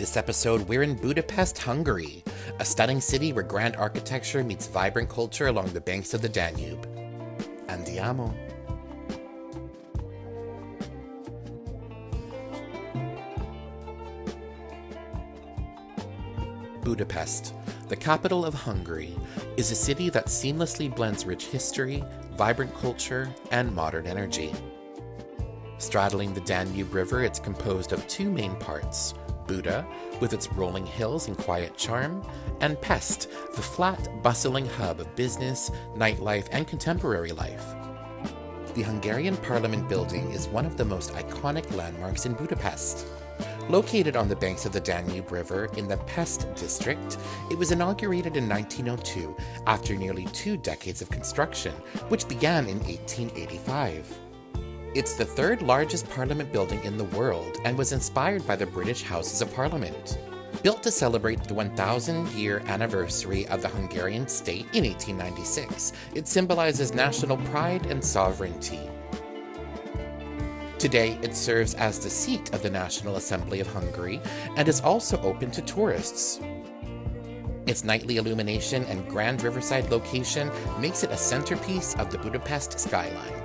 This episode, we're in Budapest, Hungary, a stunning city where grand architecture meets vibrant culture along the banks of the Danube. Andiamo. Budapest, the capital of Hungary, is a city that seamlessly blends rich history, vibrant culture, and modern energy. Straddling the Danube River, it's composed of two main parts: Buda, with its rolling hills and quiet charm, and Pest, the flat, bustling hub of business, nightlife, and contemporary life. The Hungarian Parliament building is one of the most iconic landmarks in Budapest. Located on the banks of the Danube River in the Pest district, it was inaugurated in 1902 after nearly 2 decades of construction, which began in 1885. It's the third largest parliament building in the world and was inspired by the British Houses of Parliament. Built to celebrate the 1,000-year anniversary of the Hungarian state in 1896, it symbolizes national pride and sovereignty. Today, it serves as the seat of the National Assembly of Hungary and is also open to tourists. Its nightly illumination and grand riverside location makes it a centerpiece of the Budapest skyline.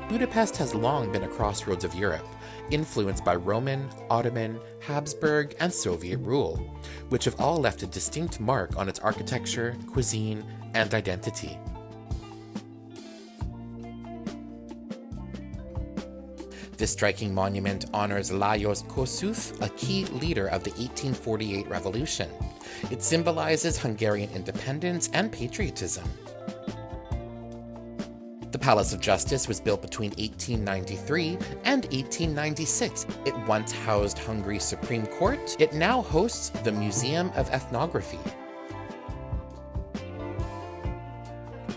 Budapest has long been a crossroads of Europe, influenced by Roman, Ottoman, Habsburg, and Soviet rule, which have all left a distinct mark on its architecture, cuisine, and identity. This striking monument honors Lajos Kossuth, a key leader of the 1848 revolution. It symbolizes Hungarian independence and patriotism. The Palace of Justice was built between 1893 and 1896. It once housed Hungary's Supreme Court. It now hosts the Museum of Ethnography.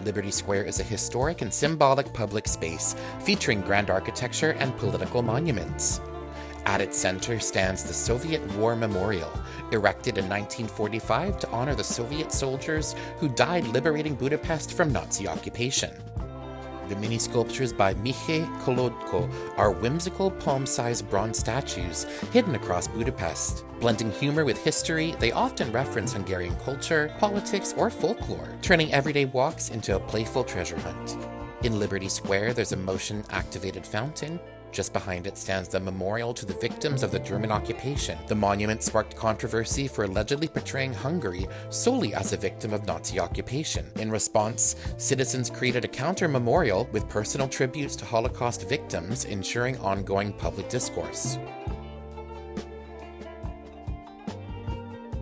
Liberty Square is a historic and symbolic public space featuring grand architecture and political monuments. At its center stands the Soviet War Memorial, erected in 1945 to honor the Soviet soldiers who died liberating Budapest from Nazi occupation. The mini-sculptures by Mihály Kolodko are whimsical palm-sized bronze statues hidden across Budapest. Blending humor with history, they often reference Hungarian culture, politics, or folklore, turning everyday walks into a playful treasure hunt. In Liberty Square, there's a motion-activated fountain. Just behind it stands the memorial to the victims of the German occupation. The monument sparked controversy for allegedly portraying Hungary solely as a victim of Nazi occupation. In response, citizens created a counter-memorial with personal tributes to Holocaust victims, ensuring ongoing public discourse.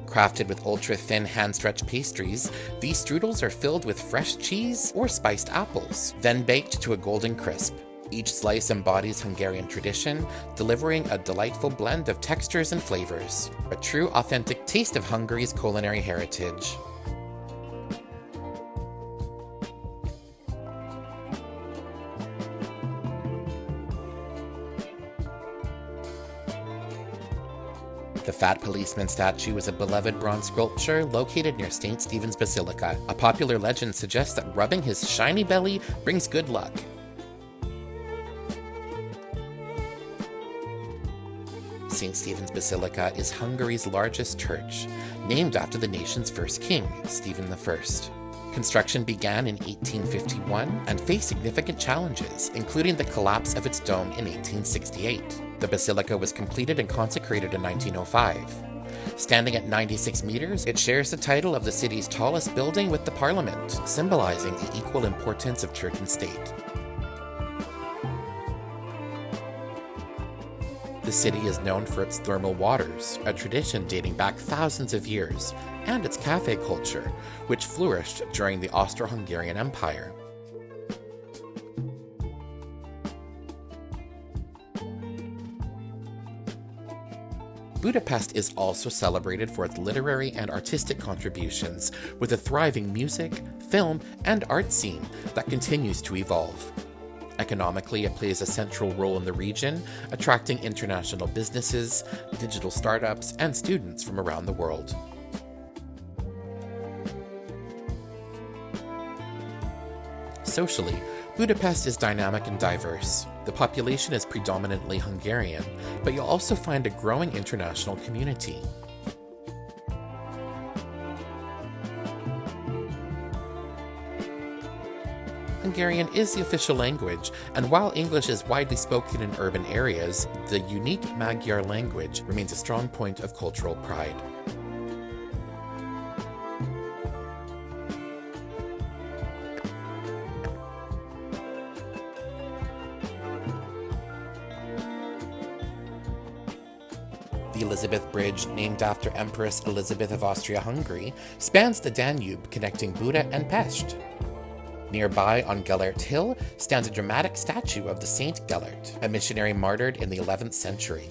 Crafted with ultra-thin hand-stretched pastries, these strudels are filled with fresh cheese or spiced apples, then baked to a golden crisp. Each slice embodies Hungarian tradition, delivering a delightful blend of textures and flavors, a true authentic taste of Hungary's culinary heritage. The Fat Policeman statue is a beloved bronze sculpture located near St. Stephen's Basilica. A popular legend suggests that rubbing his shiny belly brings good luck. St. Stephen's Basilica is Hungary's largest church, named after the nation's first king, Stephen I. Construction began in 1851 and faced significant challenges, including the collapse of its dome in 1868. The basilica was completed and consecrated in 1905. Standing at 96 meters, it shares the title of the city's tallest building with the Parliament, symbolizing the equal importance of church and state. The city is known for its thermal waters, a tradition dating back thousands of years, and its cafe culture, which flourished during the Austro-Hungarian Empire. Budapest is also celebrated for its literary and artistic contributions, with a thriving music, film, and art scene that continues to evolve. Economically, it plays a central role in the region, attracting international businesses, digital startups, and students from around the world. Socially, Budapest is dynamic and diverse. The population is predominantly Hungarian, but you'll also find a growing international community. Hungarian is the official language, and while English is widely spoken in urban areas, the unique Magyar language remains a strong point of cultural pride. The Elizabeth Bridge, named after Empress Elizabeth of Austria-Hungary, spans the Danube, connecting Buda and Pest. Nearby on Gellert Hill stands a dramatic statue of the Saint Gellert, a missionary martyred in the 11th century.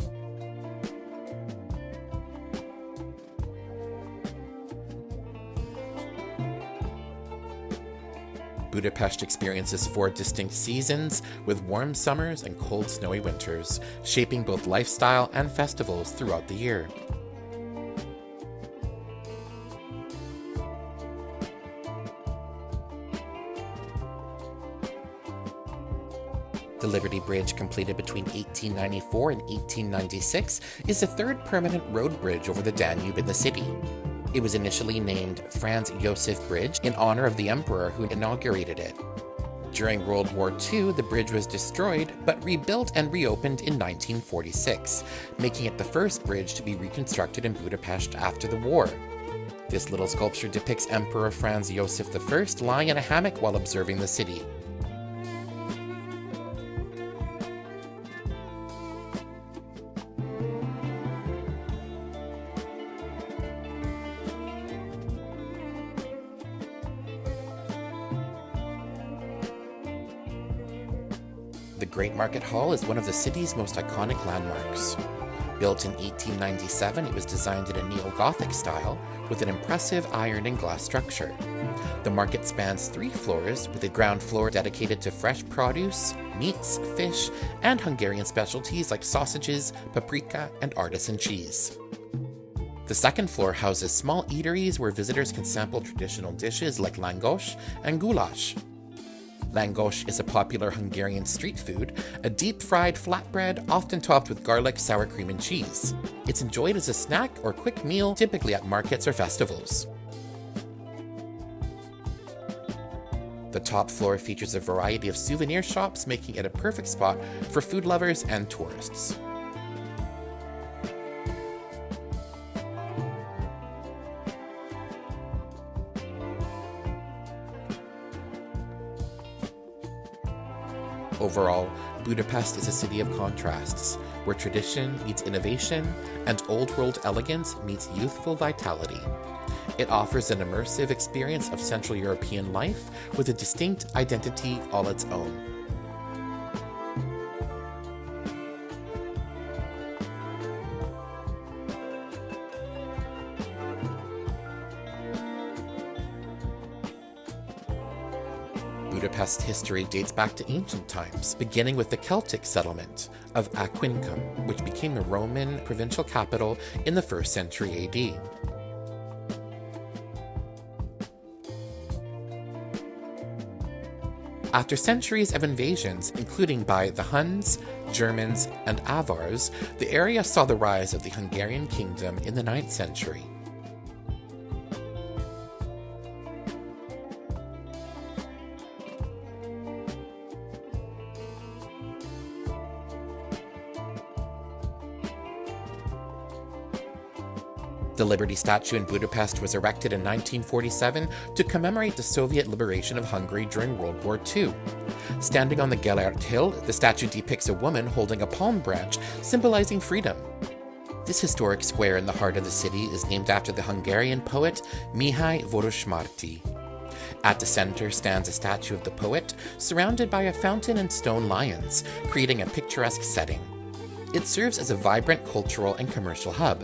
Budapest experiences 4 distinct seasons, with warm summers and cold, snowy winters, shaping both lifestyle and festivals throughout the year. The Liberty Bridge, completed between 1894 and 1896, is the 3rd permanent road bridge over the Danube in the city. It was initially named Franz Josef Bridge in honor of the emperor who inaugurated it. During World War II, the bridge was destroyed, but rebuilt and reopened in 1946, making it the first bridge to be reconstructed in Budapest after the war. This little sculpture depicts Emperor Franz Josef I lying in a hammock while observing the city. The Great Market Hall is one of the city's most iconic landmarks. Built in 1897, it was designed in a neo-Gothic style with an impressive iron and glass structure. The market spans 3 floors, with a ground floor dedicated to fresh produce, meats, fish, and Hungarian specialties like sausages, paprika, and artisan cheese. The second floor houses small eateries where visitors can sample traditional dishes like langos and goulash. Langos is a popular Hungarian street food, a deep-fried flatbread often topped with garlic, sour cream, and cheese. It's enjoyed as a snack or quick meal, typically at markets or festivals. The top floor features a variety of souvenir shops, making it a perfect spot for food lovers and tourists. Overall, Budapest is a city of contrasts, where tradition meets innovation and old-world elegance meets youthful vitality. It offers an immersive experience of Central European life with a distinct identity all its own. Budapest's history dates back to ancient times, beginning with the Celtic settlement of Aquincum, which became the Roman provincial capital in the 1st century AD. After centuries of invasions, including by the Huns, Germans, and Avars, the area saw the rise of the Hungarian kingdom in the 9th century. The Liberty statue in Budapest was erected in 1947 to commemorate the Soviet liberation of Hungary during World War II. Standing on the Gellert Hill, the statue depicts a woman holding a palm branch, symbolizing freedom. This historic square in the heart of the city is named after the Hungarian poet Mihály Vörösmarty. At the center stands a statue of the poet, surrounded by a fountain and stone lions, creating a picturesque setting. It serves as a vibrant cultural and commercial hub.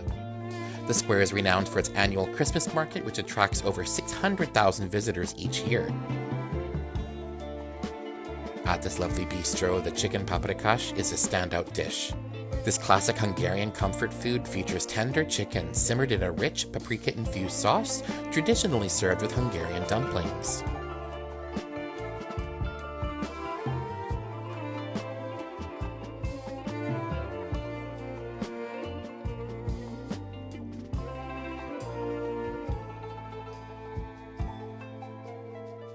The square is renowned for its annual Christmas market, which attracts over 600,000 visitors each year. At this lovely bistro, the chicken paprikash is a standout dish. This classic Hungarian comfort food features tender chicken simmered in a rich paprika-infused sauce, traditionally served with Hungarian dumplings.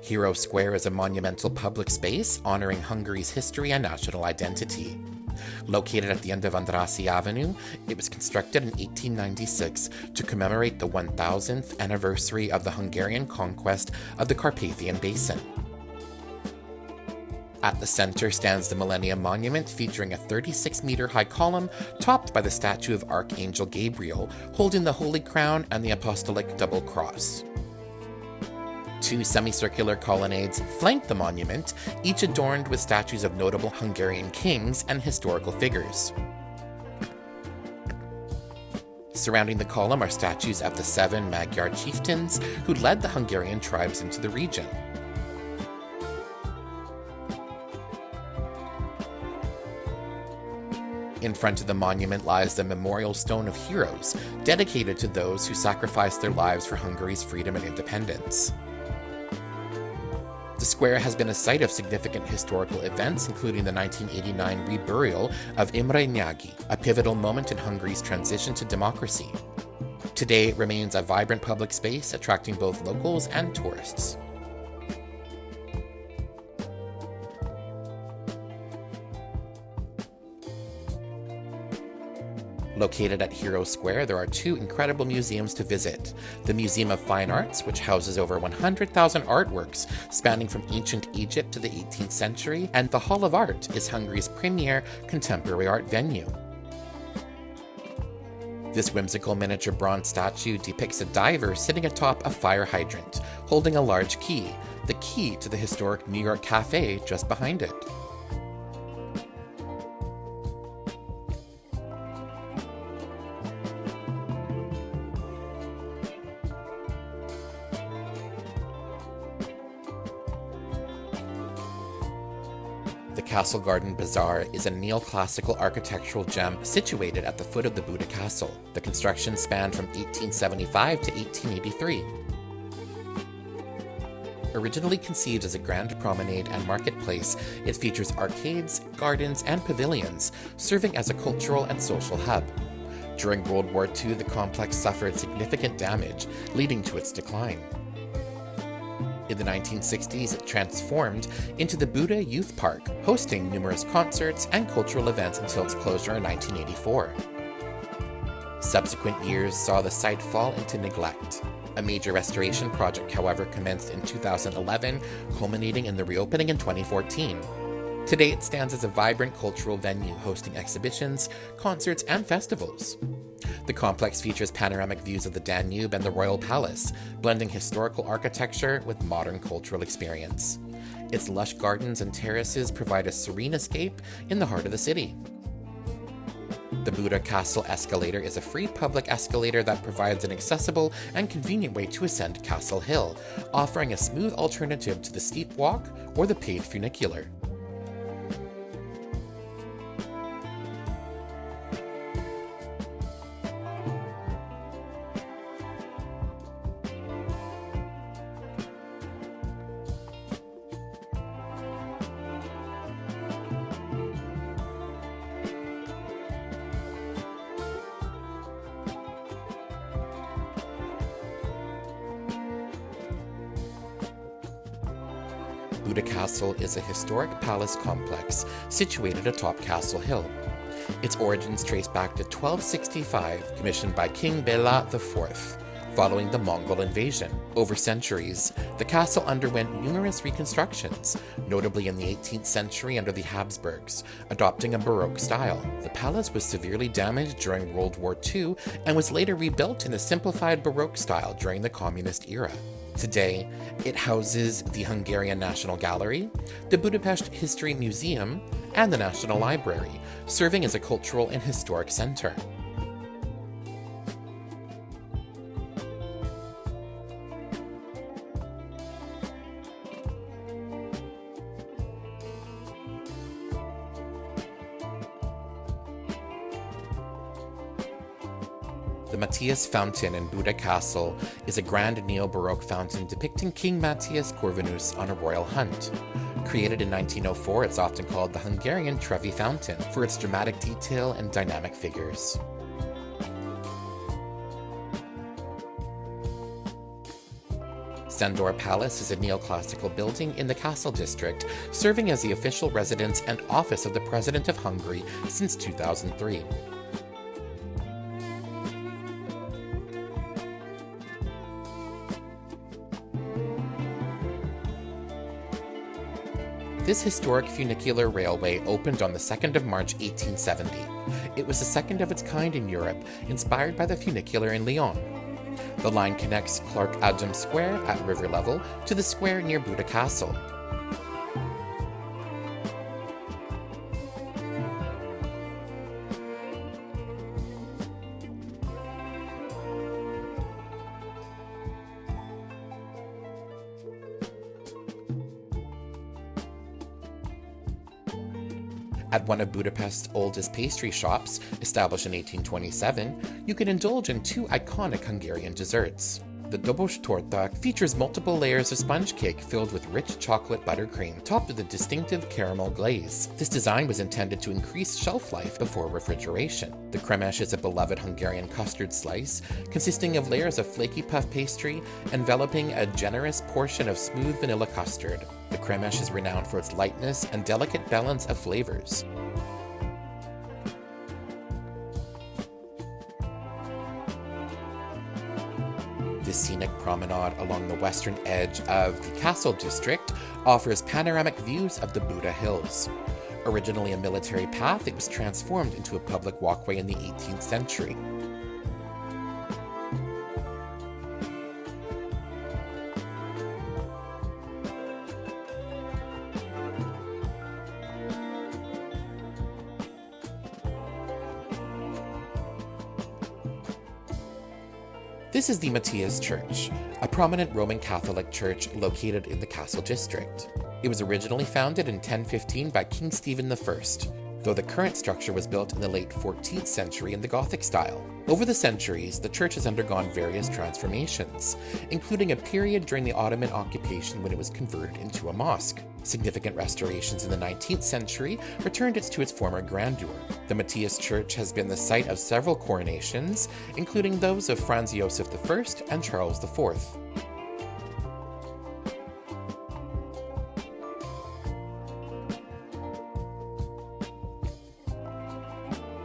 Hero Square is a monumental public space honoring Hungary's history and national identity. Located at the end of Andrassy Avenue, it was constructed in 1896 to commemorate the 1000th anniversary of the Hungarian conquest of the Carpathian Basin. At the center stands the Millennium Monument, featuring a 36-meter-high column topped by the statue of Archangel Gabriel holding the Holy Crown and the Apostolic Double Cross. Two semicircular colonnades flank the monument, each adorned with statues of notable Hungarian kings and historical figures. Surrounding the column are statues of the 7 Magyar chieftains who led the Hungarian tribes into the region. In front of the monument lies the Memorial Stone of Heroes, dedicated to those who sacrificed their lives for Hungary's freedom and independence. The square has been a site of significant historical events, including the 1989 reburial of Imre Nagy, a pivotal moment in Hungary's transition to democracy. Today, it remains a vibrant public space, attracting both locals and tourists. Located at Hero Square, there are 2 incredible museums to visit. The Museum of Fine Arts, which houses over 100,000 artworks spanning from ancient Egypt to the 18th century, and the Hall of Art is Hungary's premier contemporary art venue. This whimsical miniature bronze statue depicts a diver sitting atop a fire hydrant, holding a large key, the key to the historic New York Cafe just behind it. The Castle Garden Bazaar is a neoclassical architectural gem situated at the foot of the Buda Castle. The construction spanned from 1875 to 1883. Originally conceived as a grand promenade and marketplace, it features arcades, gardens, and pavilions, serving as a cultural and social hub. During World War II, the complex suffered significant damage, leading to its decline. In the 1960s, it transformed into the Buda Youth Park, hosting numerous concerts and cultural events until its closure in 1984. Subsequent years saw the site fall into neglect. A major restoration project, however, commenced in 2011, culminating in the reopening in 2014. Today, it stands as a vibrant cultural venue hosting exhibitions, concerts, and festivals. The complex features panoramic views of the Danube and the Royal Palace, blending historical architecture with modern cultural experience. Its lush gardens and terraces provide a serene escape in the heart of the city. The Buda Castle escalator is a free public escalator that provides an accessible and convenient way to ascend Castle Hill, offering a smooth alternative to the steep walk or the paid funicular. Buda Castle is a historic palace complex situated atop Castle Hill. Its origins trace back to 1265, commissioned by King Bela IV, following the Mongol invasion. Over centuries, the castle underwent numerous reconstructions, notably in the 18th century under the Habsburgs, adopting a Baroque style. The palace was severely damaged during World War II and was later rebuilt in a simplified Baroque style during the Communist era. Today, it houses the Hungarian National Gallery, the Budapest History Museum, and the National Library, serving as a cultural and historic center. The Matthias Fountain in Buda Castle is a grand neo-Baroque fountain depicting King Matthias Corvinus on a royal hunt. Created in 1904, it's often called the Hungarian Trevi Fountain for its dramatic detail and dynamic figures. Zendor Palace is a neoclassical building in the Castle district, serving as the official residence and office of the President of Hungary since 2003. This historic funicular railway opened on the 2nd of March 1870. It was the second of its kind in Europe, inspired by the funicular in Lyon. The line connects Clark Adam Square at river level to the square near Buda Castle. At one of Budapest's oldest pastry shops, established in 1827, you can indulge in two iconic Hungarian desserts. The dobos torta features multiple layers of sponge cake filled with rich chocolate buttercream, topped with a distinctive caramel glaze. This design was intended to increase shelf life before refrigeration. The kremes is a beloved Hungarian custard slice, consisting of layers of flaky puff pastry, enveloping a generous portion of smooth vanilla custard. The kremes is renowned for its lightness and delicate balance of flavors. The scenic promenade along the western edge of the Castle district offers panoramic views of the Buda Hills. Originally a military path, it was transformed into a public walkway in the 18th century. This is the Matthias Church, a prominent Roman Catholic church located in the Castle district. It was originally founded in 1015 by King Stephen I, though the current structure was built in the late 14th century in the Gothic style. Over the centuries, the church has undergone various transformations, including a period during the Ottoman occupation when it was converted into a mosque. Significant restorations in the 19th century returned it to its former grandeur. The Matthias Church has been the site of several coronations, including those of Franz Joseph I and Charles IV.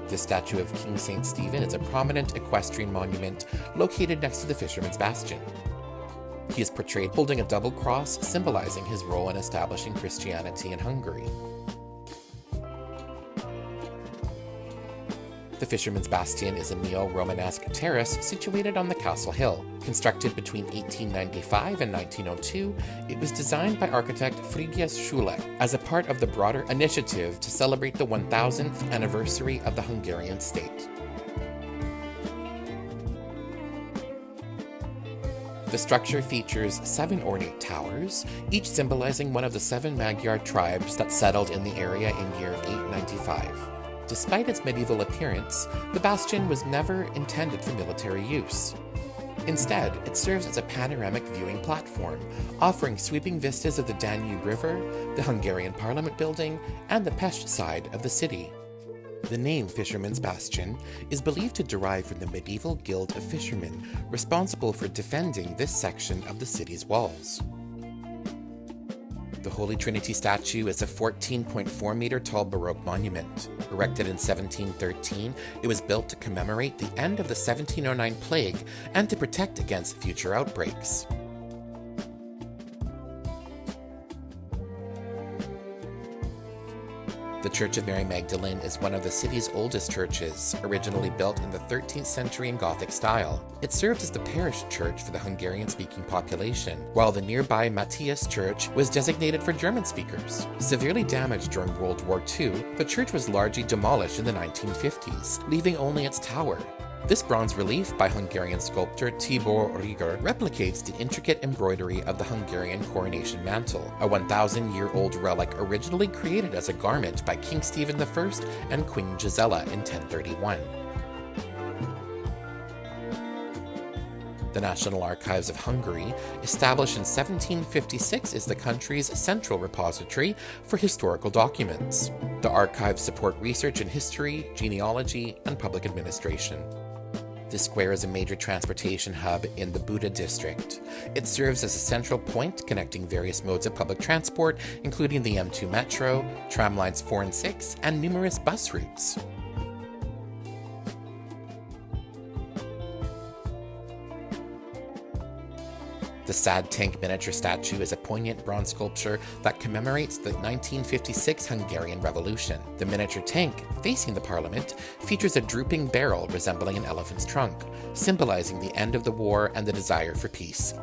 The statue of King St. Stephen is a prominent equestrian monument located next to the Fisherman's Bastion. He is portrayed holding a double cross, symbolizing his role in establishing Christianity in Hungary. The Fisherman's Bastion is a neo-Romanesque terrace situated on the Castle Hill. Constructed between 1895 and 1902, it was designed by architect Frigyes Schule as a part of the broader initiative to celebrate the 1000th anniversary of the Hungarian state. The structure features 7 ornate towers, each symbolizing one of the 7 Magyar tribes that settled in the area in year 895. Despite its medieval appearance, the bastion was never intended for military use. Instead, it serves as a panoramic viewing platform, offering sweeping vistas of the Danube River, the Hungarian Parliament building, and the Pest side of the city. The name Fisherman's Bastion is believed to derive from the medieval guild of fishermen responsible for defending this section of the city's walls. The Holy Trinity statue is a 14.4 meter tall Baroque monument. Erected in 1713, it was built to commemorate the end of the 1709 plague and to protect against future outbreaks. The Church of Mary Magdalene is one of the city's oldest churches, originally built in the 13th century in Gothic style. It served as the parish church for the Hungarian-speaking population, while the nearby Matthias Church was designated for German speakers. Severely damaged during World War II, the church was largely demolished in the 1950s, leaving only its tower. This bronze relief by Hungarian sculptor Tibor Rieger replicates the intricate embroidery of the Hungarian coronation mantle, a 1,000-year-old relic originally created as a garment by King Stephen I and Queen Gisela in 1031. The National Archives of Hungary, established in 1756, is the country's central repository for historical documents. The archives support research in history, genealogy, and public administration. The square is a major transportation hub in the Buda district. It serves as a central point connecting various modes of public transport, including the M2 metro, tram lines 4 and 6, and numerous bus routes. The Sad Tank miniature statue is a poignant bronze sculpture that commemorates the 1956 Hungarian Revolution. The miniature tank, facing the parliament, features a drooping barrel resembling an elephant's trunk, symbolizing the end of the war and the desire for peace.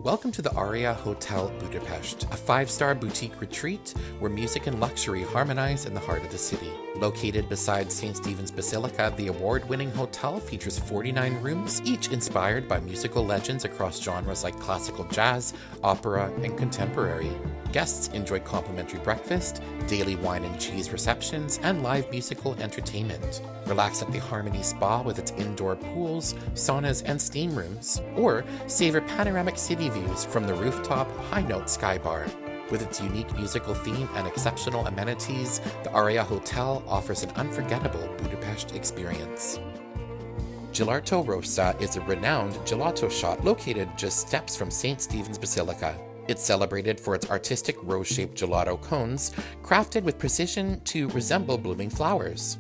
Welcome to the Aria Hotel Budapest, a 5-star boutique retreat where music and luxury harmonize in the heart of the city. Located beside St. Stephen's Basilica, the award-winning hotel features 49 rooms, each inspired by musical legends across genres like classical jazz, opera, and contemporary. Guests enjoy complimentary breakfast, daily wine and cheese receptions, and live musical entertainment. Relax at the Harmony Spa with its indoor pools, saunas, and steam rooms, or savor panoramic city views from the rooftop High Note Sky Bar. With its unique musical theme and exceptional amenities, the Aria Hotel offers an unforgettable Budapest experience. Gelato Rosa is a renowned gelato shop located just steps from St. Stephen's Basilica. It's celebrated for its artistic rose-shaped gelato cones, crafted with precision to resemble blooming flowers.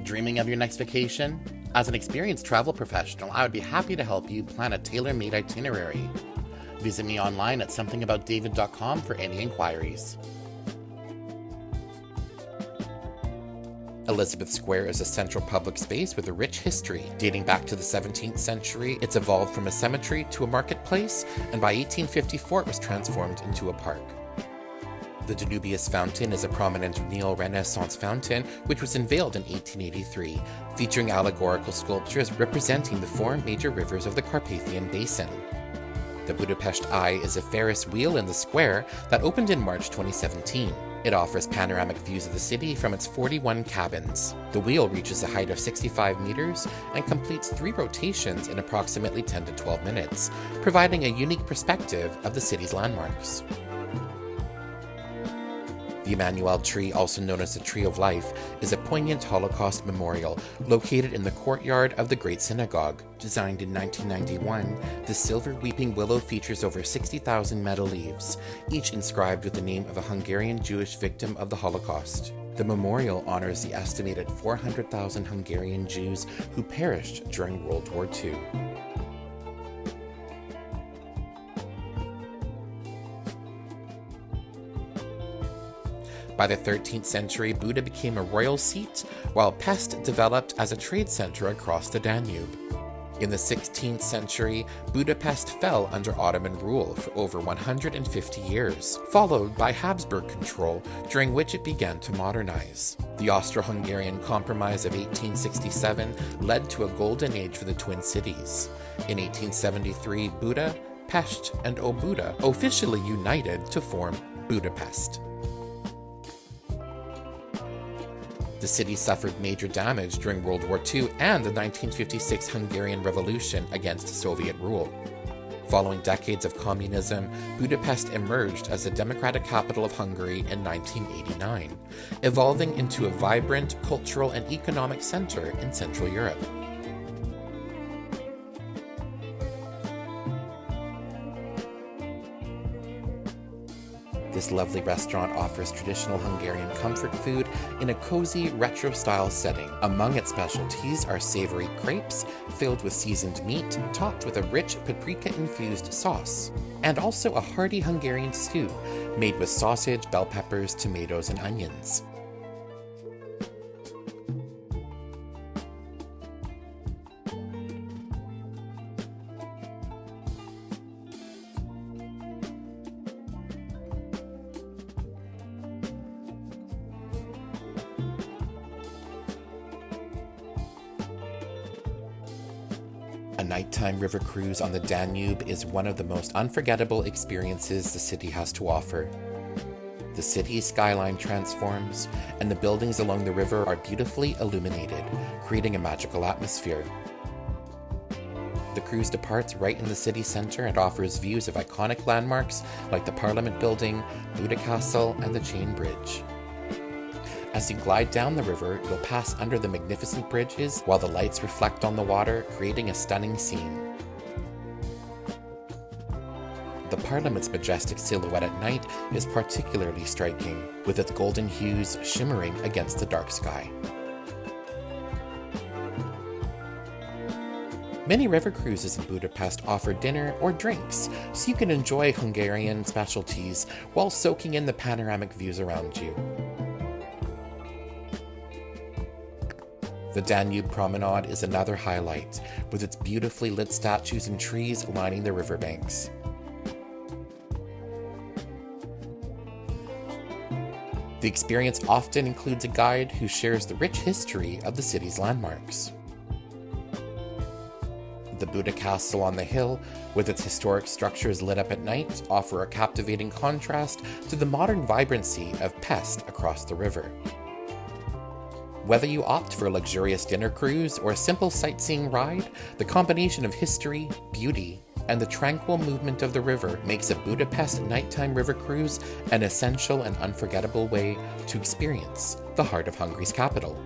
Dreaming of your next vacation? As an experienced travel professional, I would be happy to help you plan a tailor-made itinerary. Visit me online at somethingaboutdavid.com for any inquiries. Elizabeth Square is a central public space with a rich history. Dating back to the 17th century, it's evolved from a cemetery to a marketplace, and by 1854 it was transformed into a park. The Danube fountain is a prominent Neo-Renaissance fountain which was unveiled in 1883, featuring allegorical sculptures representing the 4 major rivers of the Carpathian Basin. The Budapest Eye is a Ferris wheel in the square that opened in March 2017. It offers panoramic views of the city from its 41 cabins. The wheel reaches a height of 65 meters and completes 3 rotations in approximately 10 to 12 minutes, providing a unique perspective of the city's landmarks. The Emmanuel Tree, also known as the Tree of Life, is a poignant Holocaust memorial located in the courtyard of the Great Synagogue. Designed in 1991, the silver weeping willow features over 60,000 metal leaves, each inscribed with the name of a Hungarian Jewish victim of the Holocaust. The memorial honors the estimated 400,000 Hungarian Jews who perished during World War II. By the 13th century, Buda became a royal seat, while Pest developed as a trade center across the Danube. In the 16th century, Budapest fell under Ottoman rule for over 150 years, followed by Habsburg control, during which it began to modernize. The Austro-Hungarian Compromise of 1867 led to a golden age for the Twin Cities. In 1873, Buda, Pest, and Óbuda officially united to form Budapest. The city suffered major damage during World War II and the 1956 Hungarian Revolution against Soviet rule. Following decades of communism, Budapest emerged as the democratic capital of Hungary in 1989, evolving into a vibrant cultural and economic center in Central Europe. This lovely restaurant offers traditional Hungarian comfort food in a cozy, retro-style setting. Among its specialties are savory crepes filled with seasoned meat, topped with a rich paprika-infused sauce, and also a hearty Hungarian stew made with sausage, bell peppers, tomatoes, and onions. A nighttime river cruise on the Danube is one of the most unforgettable experiences the city has to offer. The city's skyline transforms, and the buildings along the river are beautifully illuminated, creating a magical atmosphere. The cruise departs right in the city centre and offers views of iconic landmarks like the Parliament Building, Buda Castle, and the Chain Bridge. As you glide down the river, you'll pass under the magnificent bridges while the lights reflect on the water, creating a stunning scene. The Parliament's majestic silhouette at night is particularly striking, with its golden hues shimmering against the dark sky. Many river cruises in Budapest offer dinner or drinks, so you can enjoy Hungarian specialties while soaking in the panoramic views around you. The Danube Promenade is another highlight, with its beautifully lit statues and trees lining the riverbanks. The experience often includes a guide who shares the rich history of the city's landmarks. The Buda Castle on the hill, with its historic structures lit up at night, offer a captivating contrast to the modern vibrancy of Pest across the river. Whether you opt for a luxurious dinner cruise or a simple sightseeing ride, the combination of history, beauty, and the tranquil movement of the river makes a Budapest nighttime river cruise an essential and unforgettable way to experience the heart of Hungary's capital.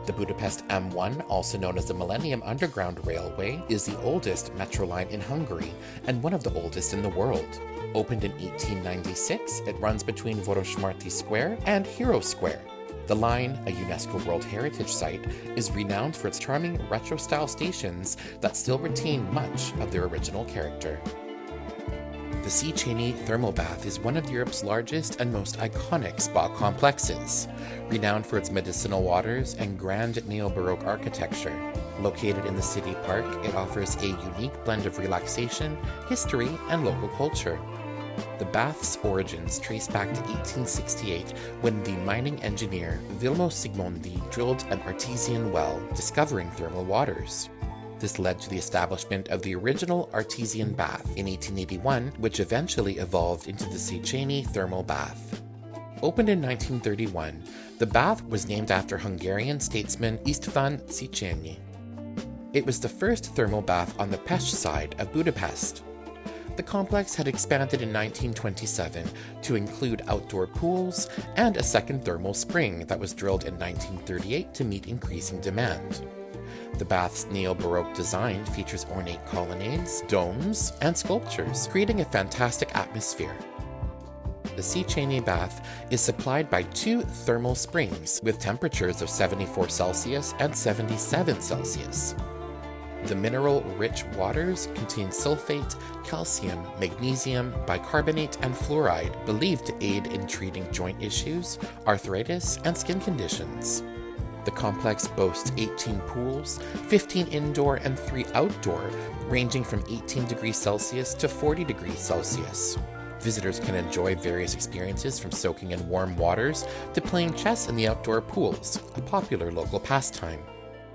The Budapest M1, also known as the Millennium Underground Railway, is the oldest metro line in Hungary and one of the oldest in the world. Opened in 1896, it runs between Vörösmarty Square and Hero Square. The line, a UNESCO World Heritage Site, is renowned for its charming retro-style stations that still retain much of their original character. The Széchenyi Thermal Bath is one of Europe's largest and most iconic spa complexes, renowned for its medicinal waters and grand neo-Baroque architecture. Located in the city park, it offers a unique blend of relaxation, history, and local culture. The bath's origins trace back to 1868 when the mining engineer Vilmos Zsigmondy drilled an artesian well, discovering thermal waters. This led to the establishment of the original artesian bath in 1881, which eventually evolved into the Széchenyi Thermal Bath. Opened in 1931, the bath was named after Hungarian statesman István Széchenyi. It was the first thermal bath on the Pest side of Budapest. The complex had expanded in 1927 to include outdoor pools and a second thermal spring that was drilled in 1938 to meet increasing demand. The bath's neo-Baroque design features ornate colonnades, domes, and sculptures, creating a fantastic atmosphere. The Széchenyi Bath is supplied by two thermal springs with temperatures of 74 Celsius and 77 Celsius. The mineral-rich waters contain sulfate, calcium, magnesium, bicarbonate, and fluoride, believed to aid in treating joint issues, arthritis, and skin conditions. The complex boasts 18 pools, 15 indoor and 3 outdoor, ranging from 18 degrees Celsius to 40 degrees Celsius. Visitors can enjoy various experiences from soaking in warm waters to playing chess in the outdoor pools, a popular local pastime.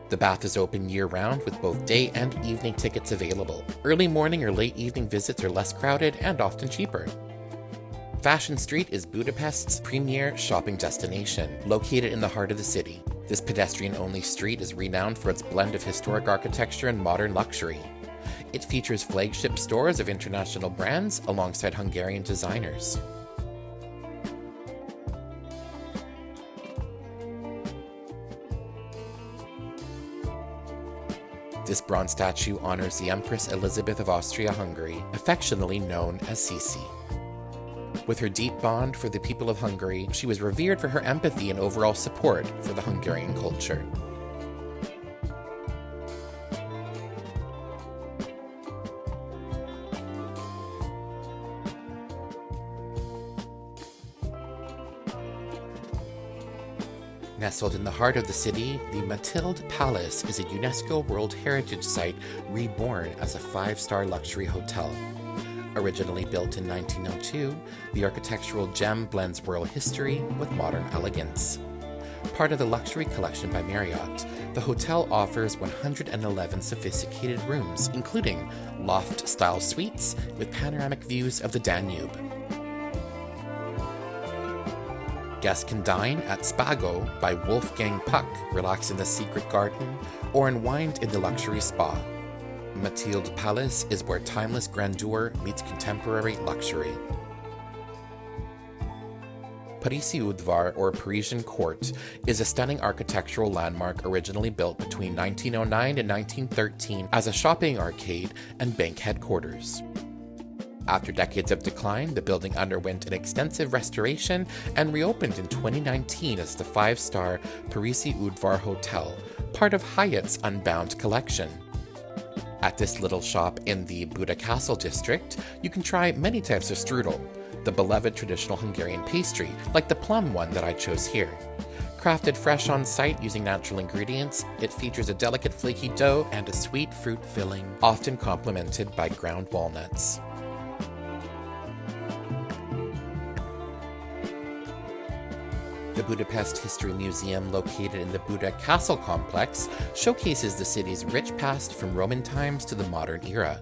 The bath is open year-round with both day and evening tickets available. Early morning or late evening visits are less crowded and often cheaper. Fashion Street is Budapest's premier shopping destination, located in the heart of the city. This pedestrian-only street is renowned for its blend of historic architecture and modern luxury. It features flagship stores of international brands alongside Hungarian designers. This bronze statue honors the Empress Elizabeth of Austria-Hungary, affectionately known as Sisi. With her deep bond for the people of Hungary, she was revered for her empathy and overall support for the Hungarian culture. Nestled in the heart of the city, the Mathilde Palace is a UNESCO World Heritage Site reborn as a 5-star luxury hotel. Originally built in 1902, the architectural gem blends royal history with modern elegance. Part of the luxury collection by Marriott, the hotel offers 111 sophisticated rooms, including loft-style suites with panoramic views of the Danube. Guests can dine at Spago by Wolfgang Puck, relax in the secret garden, or unwind in the luxury spa. Mathilde Palace is where timeless grandeur meets contemporary luxury. Parisii Udvar, or Parisian Court, is a stunning architectural landmark originally built between 1909 and 1913 as a shopping arcade and bank headquarters. After decades of decline, the building underwent an extensive restoration and reopened in 2019 as the 5-star Parisii Udvar Hotel, part of Hyatt's Unbound collection. At this little shop in the Buda Castle district, you can try many types of strudel, the beloved traditional Hungarian pastry, like the plum one that I chose here. Crafted fresh on site using natural ingredients, it features a delicate flaky dough and a sweet fruit filling, often complemented by ground walnuts. The Budapest History Museum, located in the Buda Castle complex, showcases the city's rich past from Roman times to the modern era.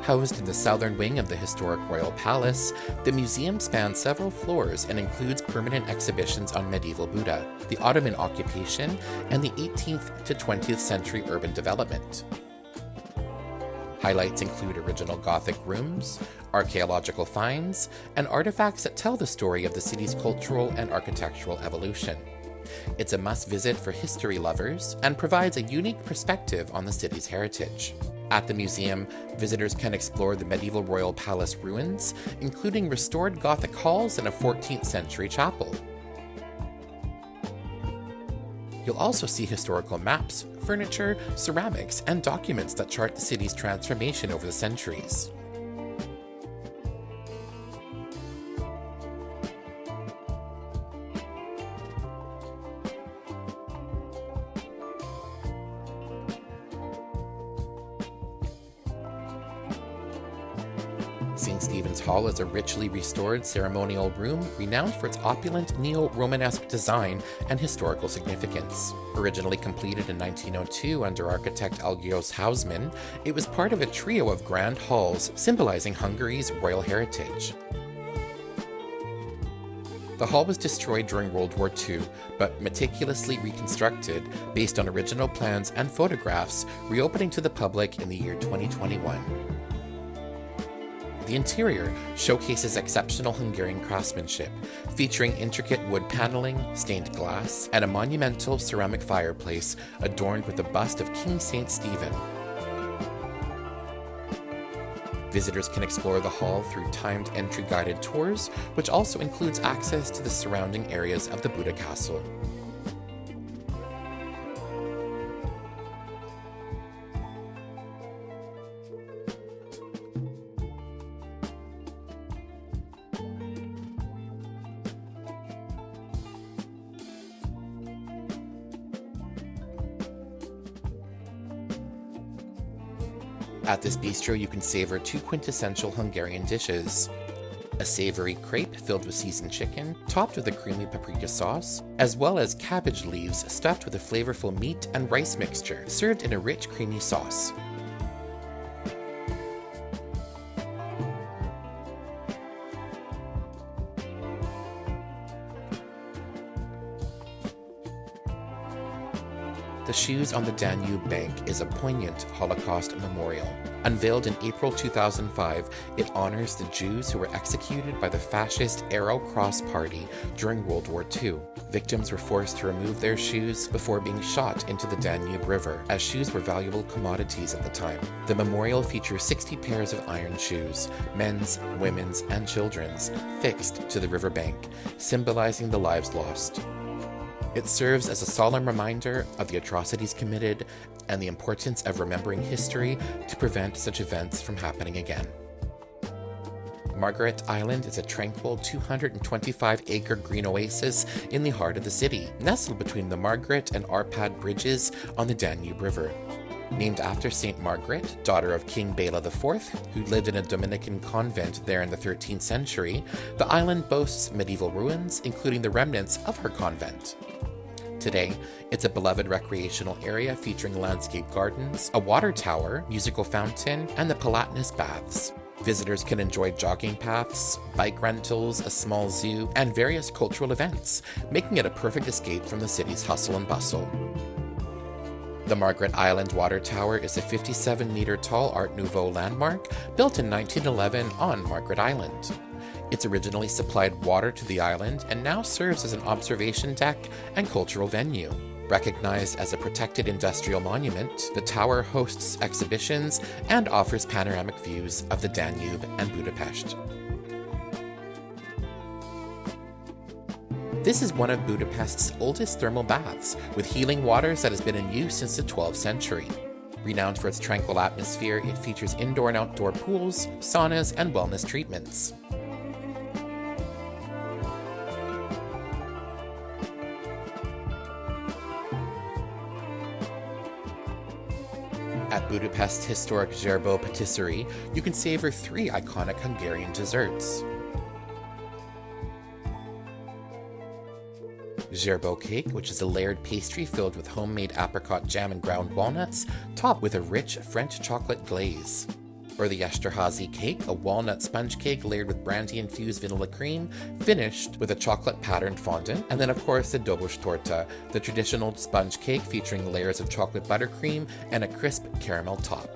Housed in the southern wing of the historic Royal Palace, the museum spans several floors and includes permanent exhibitions on medieval Buda, the Ottoman occupation, and the 18th to 20th century urban development. Highlights include original Gothic rooms, archaeological finds, and artifacts that tell the story of the city's cultural and architectural evolution. It's a must-visit for history lovers and provides a unique perspective on the city's heritage. At the museum, visitors can explore the medieval royal palace ruins, including restored Gothic halls and a 14th century chapel. You'll also see historical maps, furniture, ceramics, and documents that chart the city's transformation over the centuries. St. Stephen's Hall is a richly restored ceremonial room renowned for its opulent neo-Romanesque design and historical significance. Originally completed in 1902 under architect Algios Hausmann, it was part of a trio of grand halls symbolizing Hungary's royal heritage. The hall was destroyed during World War II, but meticulously reconstructed based on original plans and photographs, reopening to the public in the year 2021. The interior showcases exceptional Hungarian craftsmanship, featuring intricate wood paneling, stained glass, and a monumental ceramic fireplace adorned with a bust of King St. Stephen. Visitors can explore the hall through timed entry-guided tours, which also includes access to the surrounding areas of the Buda Castle. At this bistro, you can savor two quintessential Hungarian dishes: a savory crepe filled with seasoned chicken, topped with a creamy paprika sauce, as well as cabbage leaves stuffed with a flavorful meat and rice mixture, served in a rich, creamy sauce. The Shoes on the Danube Bank is a poignant Holocaust memorial. Unveiled in April 2005, it honors the Jews who were executed by the fascist Arrow Cross Party during World War II. Victims were forced to remove their shoes before being shot into the Danube River, as shoes were valuable commodities at the time. The memorial features 60 pairs of iron shoes, men's, women's, and children's, fixed to the riverbank, symbolizing the lives lost. It serves as a solemn reminder of the atrocities committed and the importance of remembering history to prevent such events from happening again. Margaret Island is a tranquil 225-acre green oasis in the heart of the city, nestled between the Margaret and Arpad bridges on the Danube River. Named after St. Margaret, daughter of King Bela IV, who lived in a Dominican convent there in the 13th century, the island boasts medieval ruins, including the remnants of her convent. Today, it's a beloved recreational area featuring landscape gardens, a water tower, musical fountain, and the Palatinus Baths. Visitors can enjoy jogging paths, bike rentals, a small zoo, and various cultural events, making it a perfect escape from the city's hustle and bustle. The Margaret Island Water Tower is a 57-meter tall Art Nouveau landmark built in 1911 on Margaret Island. It's originally supplied water to the island and now serves as an observation deck and cultural venue. Recognized as a protected industrial monument, the tower hosts exhibitions and offers panoramic views of the Danube and Budapest. This is one of Budapest's oldest thermal baths, with healing waters that has been in use since the 12th century. Renowned for its tranquil atmosphere, it features indoor and outdoor pools, saunas, and wellness treatments. At Budapest's historic Zserbo patisserie, you can savor 3 iconic Hungarian desserts. Zserbo cake, which is a layered pastry filled with homemade apricot jam and ground walnuts, topped with a rich French chocolate glaze. Or the Esterházy cake, a walnut sponge cake layered with brandy-infused vanilla cream, finished with a chocolate-patterned fondant. And then, of course, the Dobos torta, the traditional sponge cake featuring layers of chocolate buttercream and a crisp caramel top.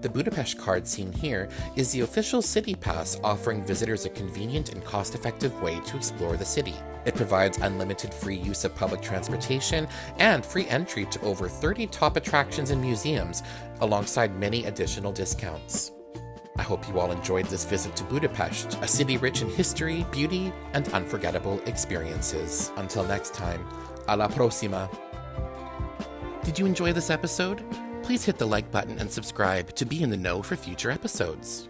The Budapest card seen here is the official city pass, offering visitors a convenient and cost-effective way to explore the city. It provides unlimited free use of public transportation and free entry to over 30 top attractions and museums, alongside many additional discounts. I hope you all enjoyed this visit to Budapest, a city rich in history, beauty, and unforgettable experiences. Until next time, alla prossima! Did you enjoy this episode? Please hit the like button and subscribe to be in the know for future episodes.